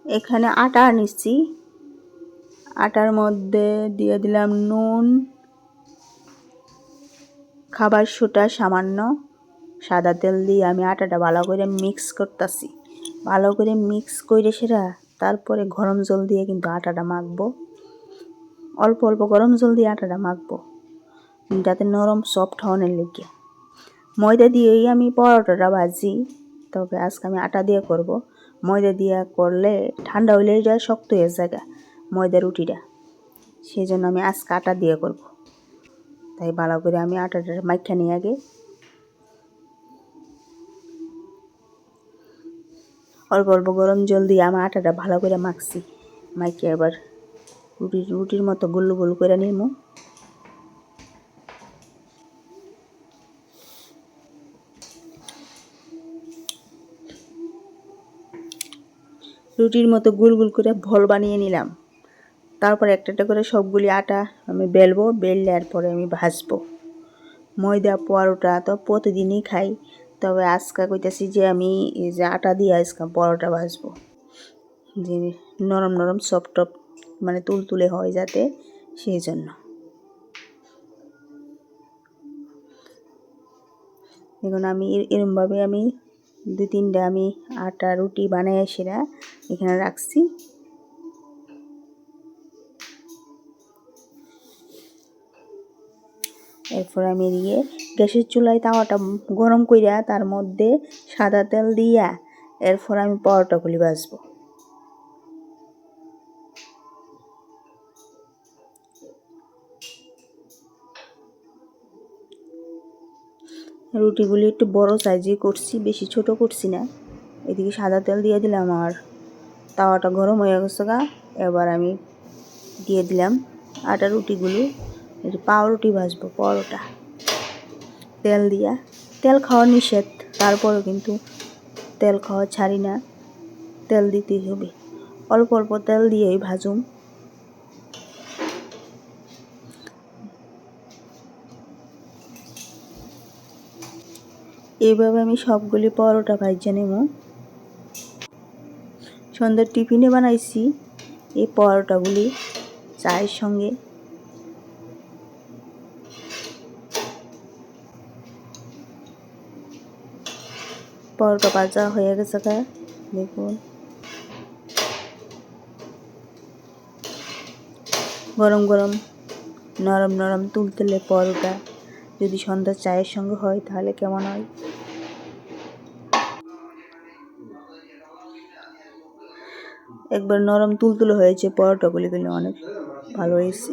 এখানে আটা নিচ্ছি, আটার মধ্যে দিয়ে দিলাম নুন, খাবার সোডা সামান্য, সাদা তেল দিয়ে আমি আটাটা ভালো করে মিক্স করতেছি। ভালো করে মিক্স করে সেটা তারপরে গরম জল দিয়ে কিন্তু আটাটা মাখবো। অল্প অল্প গরম জল দিয়ে আটাটা মাখবো যাতে নরম সফট হওয়ার লেগে। ময়দা দিয়েই আমি পরোটাটা ভাজি, তবে আজকে আমি আটা দিয়ে করব। ময়দা দিয়ে করলে ঠান্ডা হইলে এটা শক্ত হয়ে যায় ময়দা রুটিটা, সেই জন্য আমি আজকে আটা দিয়ে করব। তাই ভালো করে আমি আটাটা মাখা নিয়ে আগে অল্প অল্প গরম জল দিয়ে আমি আটাটা ভালো করে মাখছি। মাখিয়ে এবার রুটির মতো গোল গোল করে নিব। রুটির মতো গোল গোল করে বল বানিয়ে নিলাম। তারপর একটা একটা করে সবগুলি আটা আমি বেলবো, বেললে এরপরে আমি ভাজবো। ময়দা পরোটা তো প্রতিদিনই খাই, তবে আজকে কইতাছি যে আমি এই যে আটা দিয়ে আজকে পরোটা ভাজবো, যে নরম নরম সফট মানে তুলতুলে হয় যাতে, সেই জন্য। এখন আমি এরমভাবে আমি 2-3টা আমি আটা রুটি বানাই সেরা এখানে রাখছি। এরপর আমি দিয়ে গ্যাসের চুলায় তাওয়াটা গরম কইরা তার মধ্যে সাদা তেল দিয়া এরপর আমি পরোটাগুলি ভাজবো। রুটিগুলি একটু বড় সাইজে করছি, বেশি ছোট করছি না। এদিকে সাদা তেল দিয়ে দিলাম আর তাওয়াটা গরম হয়ে গেছে গা। এবার আমি দিয়ে দিলাম আটা রুটিগুলো, পাউরুটি ভাজবো, পরোটা তেল দিয়া। তেল খাওয়া নিষেধ, তারপরেও কিন্তু তেল খাওয়া ছাড়ি না, তেল দিতেই হবে। অল্প অল্প তেল দিয়েই ভাজুম। এইভাবে আমি সবগুলি পরোটা ভাজা নেব। সন্ধ্যার টিফিনে বানাইছি এই পরোটাগুলি চায়ের সঙ্গে। পরোটা ভাজা হয়ে গেছে, দেখুন গরম গরম নরম নরম তুলতুলে পরোটা যদি সন্ধ্যার চায়ের সঙ্গে হয় তাহলে কেমন হয়। একবার নরম তুলতুলে হয়েছে পরোটাগুলি, অনেক ভালো হয়েছে।